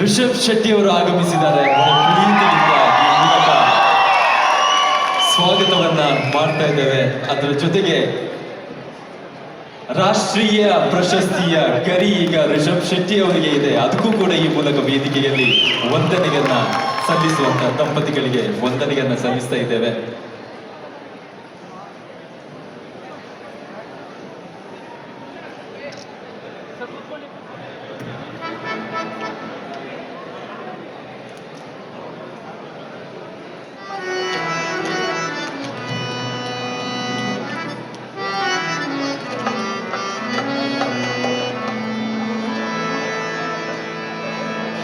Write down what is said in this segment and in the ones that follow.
ರಿಷಬ್ ಶೆಟ್ಟಿ ಅವರು ಆಗಮಿಸಿದ್ದಾರೆ. ಪ್ರೀತಿಯಿಂದ ಈ ಮೂಲಕ ಸ್ವಾಗತವನ್ನ ಮಾಡ್ತಾ ಇದ್ದೇವೆ. ಅದರ ಜೊತೆಗೆ ರಾಷ್ಟ್ರೀಯ ಪ್ರಶಸ್ತಿಯ ಗರಿ ಈಗ ರಿಷಬ್ ಶೆಟ್ಟಿ ಅವರಿಗೆ ಇದೆ. ಅದಕ್ಕೂ ಕೂಡ ಈ ಮೂಲಕ ವೇದಿಕೆಯಲ್ಲಿ ವಂದನೆಯನ್ನ ಸಲ್ಲಿಸುವಂತ ದಂಪತಿಗಳಿಗೆ ವಂದನೆಯನ್ನ ಸಲ್ಲಿಸ್ತಾ ಇದ್ದೇವೆ.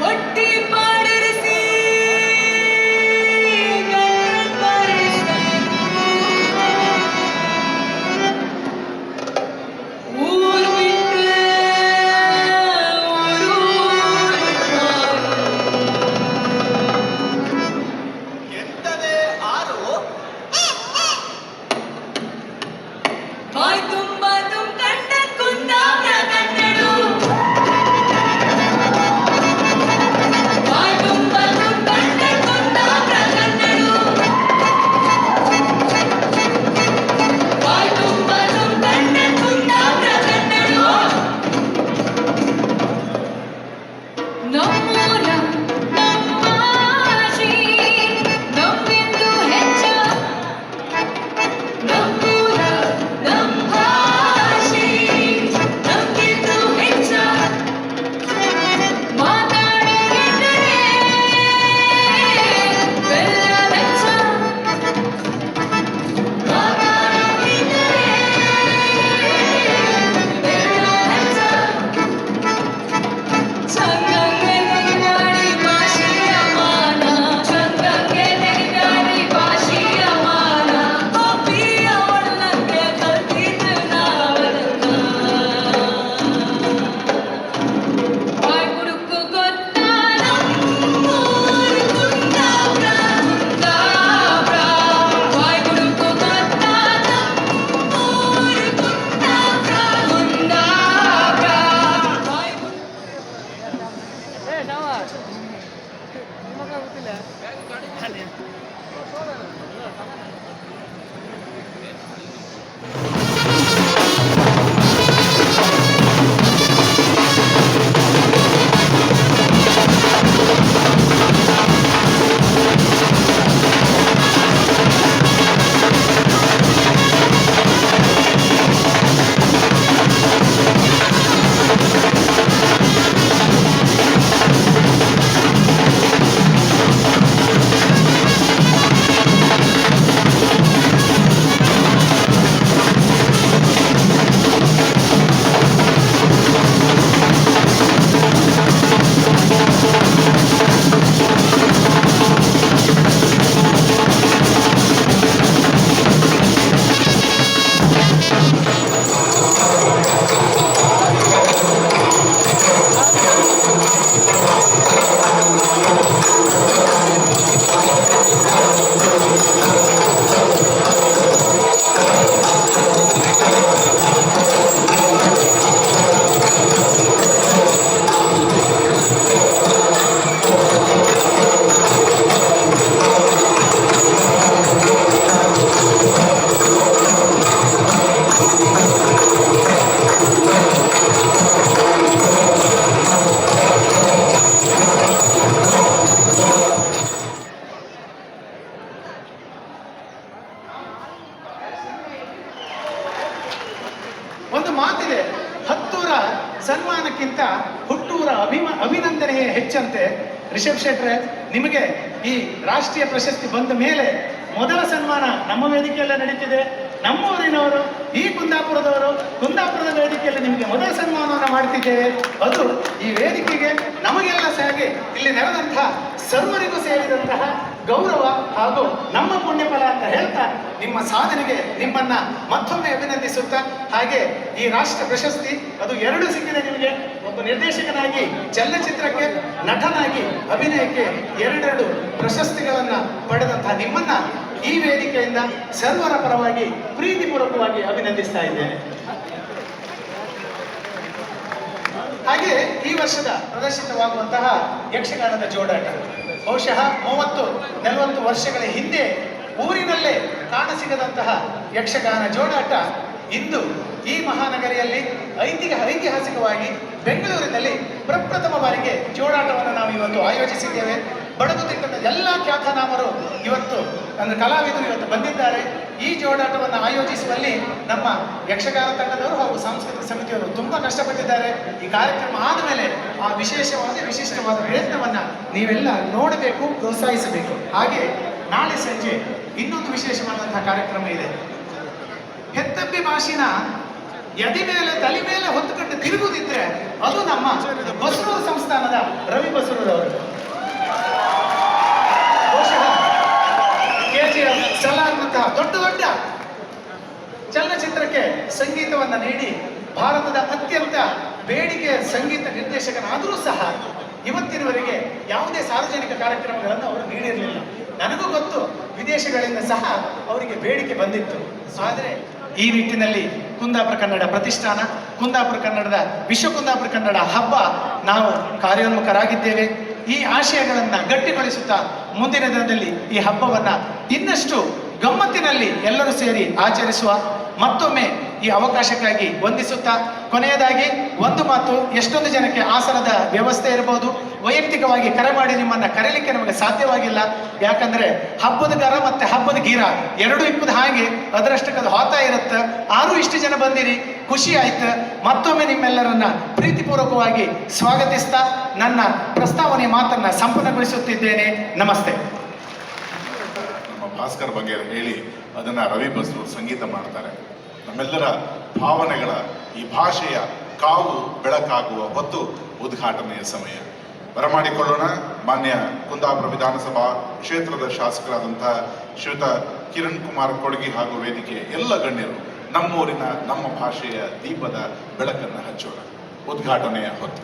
ಹೊಟ್ಟಿ ಪಾಡಿರಿಸಿ ಗಂಡ ಪರಿಸ ಒಂದು ಮಾತಿದೆ, ಹತ್ತೂರ ಸನ್ಮಾನಕ್ಕಿಂತ ಹುಟ್ಟೂರ ಅಭಿನಂದನೆಯೇ ಹೆಚ್ಚಂತೆ. ರಿಷಬ್ ಶೆಟ್ರೆ, ನಿಮಗೆ ಈ ರಾಷ್ಟ್ರೀಯ ಪ್ರಶಸ್ತಿ ಬಂದ ಮೇಲೆ ಮೊದಲ ಸನ್ಮಾನ ನಮ್ಮ ವೇದಿಕೆಯಲ್ಲೇ ನಡೀತಿದೆ. ನಮ್ಮೂರಿನವರು, ಈ ಕುಂದಾಪುರದ ವೇದಿಕೆಯಲ್ಲಿ ನಿಮಗೆ ಮೊದಲ ಸನ್ಮಾನವನ್ನು ಮಾಡ್ತಿದ್ದೇವೆ. ಅದು ಈ ವೇದಿಕೆಗೆ ನಮಗೆಲ್ಲ ಹಾಗೆ ಇಲ್ಲಿ ನೆರೆದಂತಹ ಸರ್ವರಿಗೂ ಸೇರಿದಂತಹ ಗೌರವ ಹಾಗೂ ನಮ್ಮ ಪುಣ್ಯಫಲ ಅಂತ ಹೇಳ್ತಾ ನಿಮ್ಮ ಸಾಧನೆಗೆ ನಿಮ್ಮನ್ನ ಮತ್ತೊಮ್ಮೆ ಅಭಿನಂದಿಸುತ್ತಾ, ಹಾಗೆ ಈ ರಾಷ್ಟ್ರ ಪ್ರಶಸ್ತಿ ಅದು 2 ಸಿಕ್ಕಿದೆ ನಿಮಗೆ. ಒಬ್ಬ ನಿರ್ದೇಶಕನಾಗಿ ಚಲನಚಿತ್ರಕ್ಕೆ, ನಟನಾಗಿ ಅಭಿನಯಕ್ಕೆ 2 ಪ್ರಶಸ್ತಿಗಳನ್ನ ಪಡೆದಂತಹ ನಿಮ್ಮನ್ನ ಈ ವೇದಿಕೆಯಿಂದ ಸರ್ವರ ಪರವಾಗಿ ಪ್ರೀತಿಪೂರ್ವಕವಾಗಿ ಅಭಿನಂದಿಸ್ತಾ ಇದ್ದೇನೆ. ಹಾಗೆ ಈ ವರ್ಷದ ಪ್ರದರ್ಶಿತವಾಗುವಂತಹ ಯಕ್ಷಗಾನದ ಜೋಡಾಟ ಬಹುಶಃ 30-40 ವರ್ಷಗಳ ಹಿಂದೆ ಊರಿನಲ್ಲೇ ಕಾಣಸಿಗದಂತಹ ಯಕ್ಷಗಾನ ಜೋಡಾಟ ಇಂದು ಈ ಮಹಾನಗರಿಯಲ್ಲಿ ಐತಿಹಾಸಿಕವಾಗಿ ಬೆಂಗಳೂರಿನಲ್ಲಿ ಪ್ರಪ್ರಥಮ ಬಾರಿಗೆ ಜೋಡಾಟವನ್ನು ನಾವು ಇವತ್ತು ಆಯೋಜಿಸಿದ್ದೇವೆ. ಬಡಗುತಿಟ್ಟದ ಎಲ್ಲ ಖ್ಯಾತನಾಮರು ಇವತ್ತು ಅಂದರೆ ಕಲಾವಿದರು ಇವತ್ತು ಬಂದಿದ್ದಾರೆ. ಈ ಜೋಡಾಟವನ್ನು ಆಯೋಜಿಸುವಲ್ಲಿ ನಮ್ಮ ಯಕ್ಷಗಾನ ತಂಡದವರು ಹಾಗೂ ಸಾಂಸ್ಕೃತಿಕ ಸಮಿತಿಯವರು ತುಂಬ ಕಷ್ಟಪಟ್ಟಿದ್ದಾರೆ. ಈ ಕಾರ್ಯಕ್ರಮ ಆದಮೇಲೆ ಆ ವಿಶಿಷ್ಟವಾದ ಪ್ರಯತ್ನವನ್ನು ನೀವೆಲ್ಲ ನೋಡಬೇಕು, ಪ್ರೋತ್ಸಾಹಿಸಬೇಕು. ಹಾಗೆ ನಾಳೆ ಸಂಜೆ ಇನ್ನೊಂದು ವಿಶೇಷವಾದಂತಹ ಕಾರ್ಯಕ್ರಮ ಇದೆ. ಹೆತ್ತಬ್ಬಿ ಮಾಶಿನ ಎದಿ ಮೇಲೆ ತಲೆ ಮೇಲೆ ಹೊತ್ತುಕೊಂಡು ತಿರುಗುದಿದ್ರೆ ಅದು ನಮ್ಮ ಬಸರೂರು ಸಂಸ್ಥಾನದ ರವಿ ಬಸರೂರವರು. ಬಹುಶಃ KGF, ಸಲಾರ್ನಂತಹ ದೊಡ್ಡ ಚಲನಚಿತ್ರಕ್ಕೆ ಸಂಗೀತವನ್ನು ನೀಡಿ ಭಾರತದ ಅತ್ಯಂತ ಬೇಡಿಕೆಯ ಸಂಗೀತ ನಿರ್ದೇಶಕನಾದರೂ ಸಹ ಇವತ್ತಿನವರೆಗೆ ಯಾವುದೇ ಸಾರ್ವಜನಿಕ ಕಾರ್ಯಕ್ರಮಗಳನ್ನು ಅವರು ನೀಡಿರಲಿಲ್ಲ. ನನಗೂ ಗೊತ್ತು, ವಿದೇಶಗಳಿಂದ ಸಹ ಅವರಿಗೆ ಬೇಡಿಕೆ ಬಂದಿತ್ತು. ಆದರೆ ಈ ನಿಟ್ಟಿನಲ್ಲಿ ಕುಂದಾಪುರ ಕನ್ನಡ ಪ್ರತಿಷ್ಠಾನ, ಕುಂದಾಪುರ ಕನ್ನಡದ ವಿಶ್ವ ಕುಂದಾಪುರ ಕನ್ನಡ ಹಬ್ಬ ನಾವು ಕಾರ್ಯೋನ್ಮುಖರಾಗಿದ್ದೇವೆ. ಈ ಆಶಯಗಳನ್ನು ಗಟ್ಟಿಗೊಳಿಸುತ್ತಾ ಮುಂದಿನ ದಿನದಲ್ಲಿ ಈ ಹಬ್ಬವನ್ನು ಇನ್ನಷ್ಟು ಗಮ್ಮತ್ತಿನಲ್ಲಿ ಎಲ್ಲರೂ ಸೇರಿ ಆಚರಿಸುವ ಮತ್ತೊಮ್ಮೆ ಈ ಅವಕಾಶಕ್ಕಾಗಿ ವಂದಿಸುತ್ತಾ, ಕೊನೆಯದಾಗಿ ಒಂದು ಮಾತು, ಎಷ್ಟೊಂದು ಜನಕ್ಕೆ ಆಸನದ ವ್ಯವಸ್ಥೆ ಇರಬಹುದು, ವೈಯಕ್ತಿಕವಾಗಿ ಕರೆ ಮಾಡಿ ನಿಮ್ಮನ್ನು ಕರೀಲಿಕ್ಕೆ ನಮಗೆ ಸಾಧ್ಯವಾಗಿಲ್ಲ. ಯಾಕಂದರೆ ಹಬ್ಬದ ಗರ ಮತ್ತು ಹಬ್ಬದ ಗೀರ ಎರಡೂ ಇಪ್ಪದ ಹಾಗೆ ಅದರಷ್ಟಕ್ಕದು ಹೋತಾ ಇರುತ್ತೆ. ಆರೂ ಇಷ್ಟು ಜನ ಬಂದಿರಿ, ಖುಷಿ ಆಯ್ತು. ಮತ್ತೊಮ್ಮೆ ನಿಮ್ಮೆಲ್ಲರನ್ನ ಪ್ರೀತಿಪೂರ್ವಕವಾಗಿ ಸ್ವಾಗತಿಸ್ತಾ ನನ್ನ ಪ್ರಸ್ತಾವನೆ ಮಾತನ್ನು ಸಂಪೂರ್ಣಗೊಳಿಸುತ್ತಿದ್ದೇನೆ. ನಮಸ್ತೆ. ಭಾಸ್ಕರ್ ಬಗ್ಗೆ ಹೇಳಿ ಅದನ್ನು ರವಿ ಬಸರೂರು ಸಂಗೀತ ಮಾಡ್ತಾರೆ. ನಮ್ಮೆಲ್ಲರ ಭಾವನೆಗಳ ಈ ಭಾಷೆಯ ಕಾವು ಬೆಳಕಾಗುವ ಹೊತ್ತು ಉದ್ಘಾಟನೆಯ ಸಮಯ. ಬರಮಾಡಿಕೊಳ್ಳೋಣ ಮಾನ್ಯ ಕುಂದಾಪುರ ವಿಧಾನಸಭಾ ಕ್ಷೇತ್ರದ ಶಾಸಕರಾದಂತಹ ಶ್ರೀಯುತ ಕಿರಣ್ ಕುಮಾರ್ ಕೊಡಗಿ ಹಾಗೂ ವೇದಿಕೆಯ ಎಲ್ಲ ಗಣ್ಯರು ನಮ್ಮೂರಿನ ನಮ್ಮ ಭಾಷೆಯ ದೀಪದ ಬೆಳಕನ್ನು ಹಚ್ಚೋಣ. ಉದ್ಘಾಟನೆಯ ಹೊತ್ತು.